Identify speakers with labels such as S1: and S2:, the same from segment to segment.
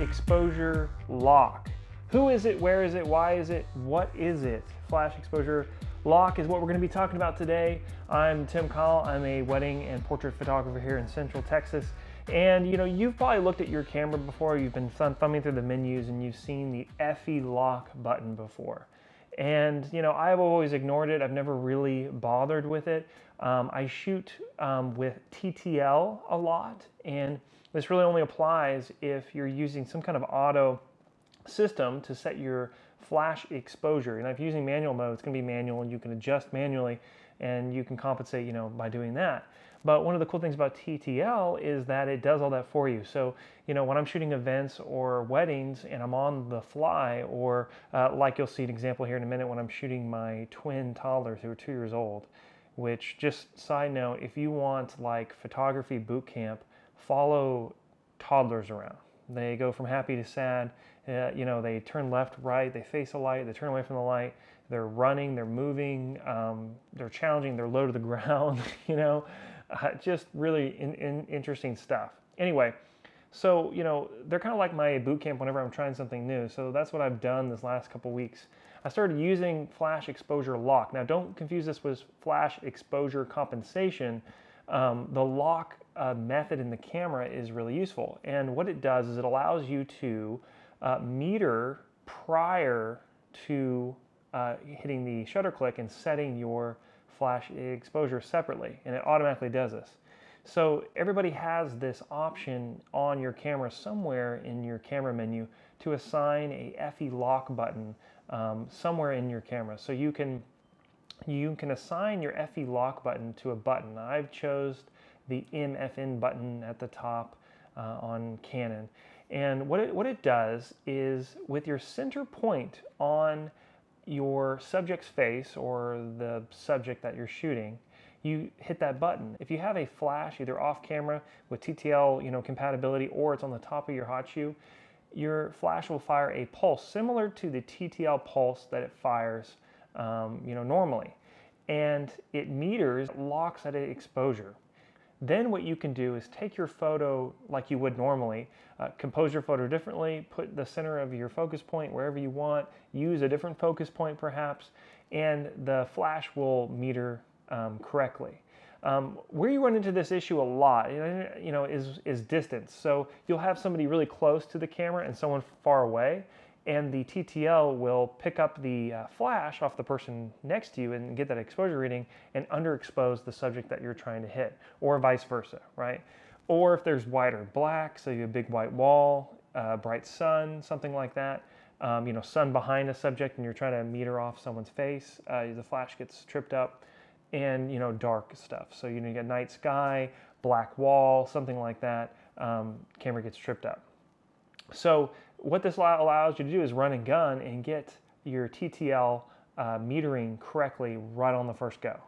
S1: exposure lock. Who is it? Where is it? Why is it? What is it? Flash exposure lock is what we're going to be talking about today. I'm Tim Call. I'm a wedding and portrait photographer here in Central Texas. And you know, you've probably looked at your camera before, you've been thumbing through the menus and you've seen the FE lock button before. And you know, I've always ignored it. I've never really bothered with it. I shoot with TTL a lot, and this really only applies if you're using some kind of auto system to set your flash exposure. And if you're using manual mode, it's going to be manual, and you can adjust manually, and you can compensate, you know, by doing that. But one of the cool things about TTL is that it does all that for you. So, you know, when I'm shooting events or weddings and I'm on the fly, or like you'll see an example here in a minute when I'm shooting my twin toddlers who are 2 years old, which, just side note, if you want like photography boot camp, follow toddlers around. They go from happy to sad. You know, they turn left, right, they face a light, they turn away from the light, they're running, they're moving, they're challenging, they're low to the ground, you know, just really interesting stuff. Anyway, so, you know, they're kind of like my boot camp whenever I'm trying something new. So that's what I've done this last couple weeks. I started using flash exposure lock. Now, don't confuse this with flash exposure compensation. The lock method in the camera is really useful. And what it does is it allows you to meter prior to hitting the shutter click and setting your flash exposure separately, and it automatically does this. So everybody has this option on your camera somewhere in your camera menu to assign a FE lock button somewhere in your camera. So you can assign your FE lock button to a button. I've chose the MFN button at the top on Canon. And what it does is, with your center point on your subject's face or the subject that you're shooting, you hit that button. If you have a flash either off camera with TTL, you know, compatibility, or it's on the top of your hot shoe, your flash will fire a pulse similar to the TTL pulse that it fires, you know, normally, and it meters, locks at an exposure. Then what you can do is take your photo like you would normally, compose your photo differently, put the center of your focus point wherever you want, use a different focus point perhaps, and the flash will meter correctly. Where you run into this issue a lot, you know, is distance. So you'll have somebody really close to the camera and someone far away, and the TTL will pick up the flash off the person next to you and get that exposure reading and underexpose the subject that you're trying to hit, or vice versa, right? Or if there's white or black, so you have a big white wall, bright sun, something like that, you know, sun behind a subject and you're trying to meter off someone's face, the flash gets tripped up. And, you know, dark stuff. So, you know, you get night sky, black wall, something like that, camera gets tripped up. So what this allows you to do is run and gun and get your TTL metering correctly right on the first go.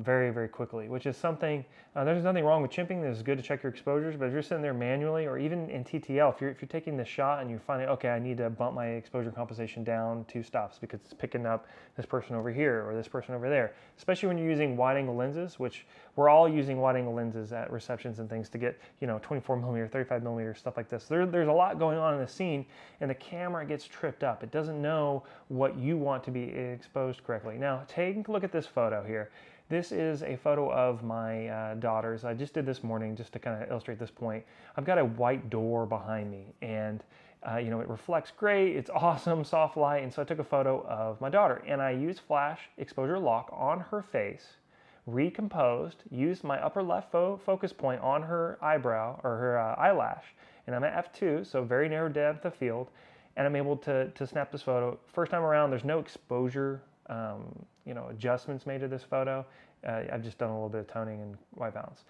S1: Very, very quickly, which is something, there's nothing wrong with chimping. It's good to check your exposures, but if you're sitting there manually, or even in TTL, if you're taking the shot and you're finding, okay, I need to bump my exposure compensation down 2 stops because it's picking up this person over here or this person over there, especially when you're using wide angle lenses, which we're all using wide angle lenses at receptions and things to get, you know, 24 millimeter, 35 millimeter, stuff like this. There's a lot going on in the scene, and the camera gets tripped up. It doesn't know what you want to be exposed correctly. Now, take a look at this photo here. This is a photo of my daughters. I just did this morning just to kind of illustrate this point. I've got a white door behind me, and you know, it reflects great. It's awesome, soft light. And so I took a photo of my daughter, and I used flash exposure lock on her face, recomposed, used my upper left focus point on her eyebrow or her eyelash, and I'm at f2, so very narrow depth of field, and I'm able to snap this photo. First time around, there's no exposure you know, adjustments made to this photo. I've just done a little bit of toning and white balance.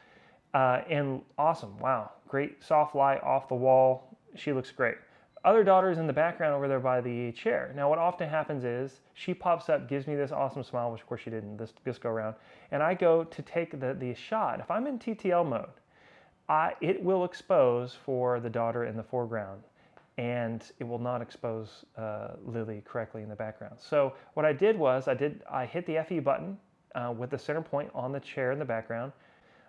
S1: And awesome, wow, great soft light off the wall. She looks great. Other daughter's in the background over there by the chair. Now what often happens is she pops up, gives me this awesome smile, which of course she didn't this go around, and I go to take the shot. If I'm in TTL mode, it will expose for the daughter in the foreground, and it will not expose Lily correctly in the background. So what I did was I hit the FE button with the center point on the chair in the background.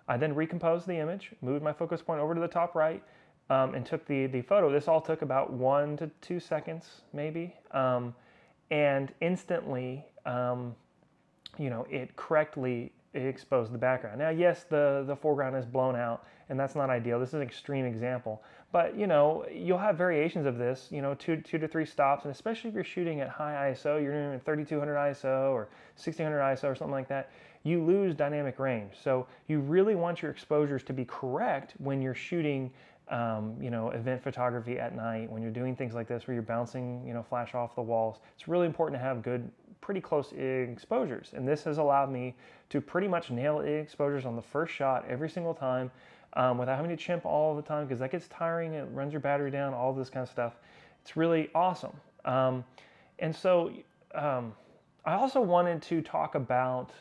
S1: I then recomposed the image, moved my focus point over to the top right, and took the photo. This all took about 1 to 2 seconds, maybe, and instantly, it correctly exposed the background. Now, yes, the foreground is blown out, and that's not ideal. This is an extreme example, but you'll have variations of this. 2 to 3 stops, and especially if you're shooting at high ISO, you're doing 3200 ISO or 1600 ISO or something like that. You lose dynamic range. So you really want your exposures to be correct when you're shooting event photography at night, when you're doing things like this where you're bouncing flash off the walls. It's really important to have good, pretty close exposures, and this has allowed me to pretty much nail exposures on the first shot every single time, without having to chimp all the time, because that gets tiring. It runs your battery down, all this kind of stuff. It's really awesome. And so I also wanted to talk about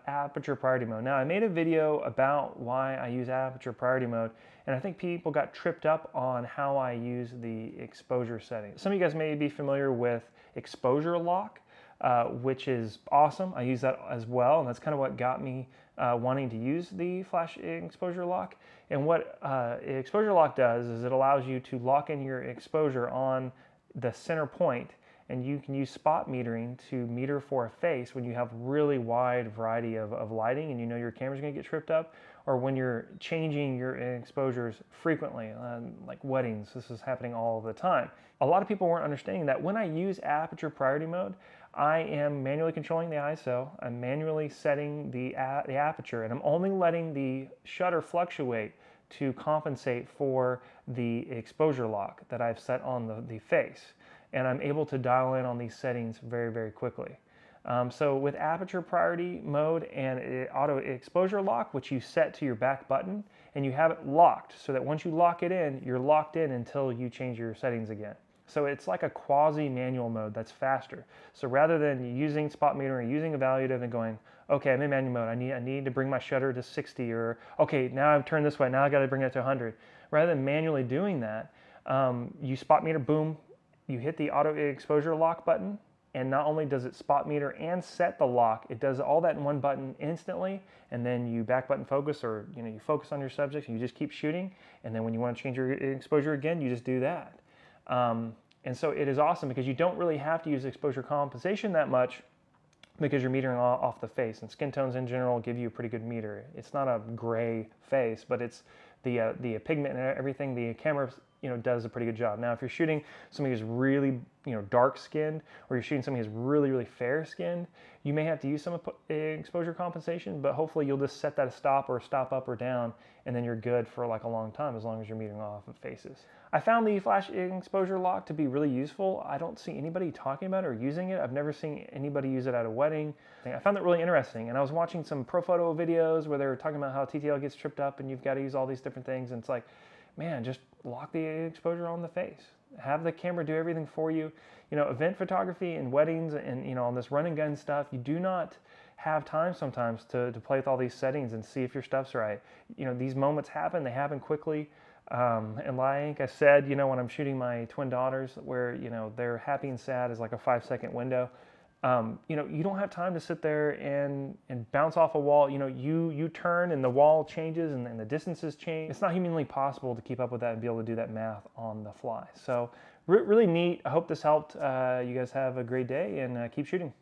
S1: aperture priority mode. Now, I made a video about why I use aperture priority mode, and I think people got tripped up on how I use the exposure settings. Some of you guys may be familiar with exposure lock, which is awesome. I use that as well, and that's kind of what got me wanting to use the flash exposure lock. And what exposure lock does is it allows you to lock in your exposure on the center point, and you can use spot metering to meter for a face when you have really wide variety of lighting and your camera's gonna get tripped up, or when you're changing your exposures frequently, like weddings. This is happening all the time. A lot of people weren't understanding that when I use aperture priority mode, I am manually controlling the ISO, I'm manually setting the aperture, and I'm only letting the shutter fluctuate to compensate for the exposure lock that I've set on the face. And I'm able to dial in on these settings very, very quickly. So with aperture priority mode and auto exposure lock, which you set to your back button, and you have it locked so that once you lock it in, you're locked in until you change your settings again. So it's like a quasi-manual mode that's faster. So rather than using spot meter or using evaluative and going, okay, I'm in manual mode, I need to bring my shutter to 60, or okay, now I've turned this way, now I gotta bring it to 100. Rather than manually doing that, you spot meter, boom, you hit the auto exposure lock button, and not only does it spot meter and set the lock, it does all that in one button instantly, and then you back button focus, or you focus on your subject and you just keep shooting, and then when you want to change your exposure again, you just do that. And so it is awesome because you don't really have to use exposure compensation that much, because you're metering off the face, and skin tones in general give you a pretty good meter. It's not a gray face, but it's the pigment and everything. The camera does a pretty good job. Now, if you're shooting somebody who's really dark skinned, or you're shooting somebody who's really, really fair skinned, you may have to use some exposure compensation, but hopefully you'll just set that a stop or stop up or down, and then you're good for like a long time, as long as you're metering off of faces. I found the flash exposure lock to be really useful. I don't see anybody talking about it or using it. I've never seen anybody use it at a wedding. I found it really interesting, and I was watching some pro photo videos where they were talking about how TTL gets tripped up and you've got to use all these different things, and it's like, man, just lock the exposure on the face. Have the camera do everything for you. Event photography and weddings and on this run and gun stuff, you do not have time sometimes to play with all these settings and see if your stuff's right. These moments happen, they happen quickly. And like I said, when I'm shooting my twin daughters, where they're happy and sad is like a 5-second window. You don't have time to sit there and bounce off a wall. You turn and the wall changes and the distances change. It's not humanly possible to keep up with that and be able to do that math on the fly. So really neat. I hope this helped. You guys have a great day, and keep shooting.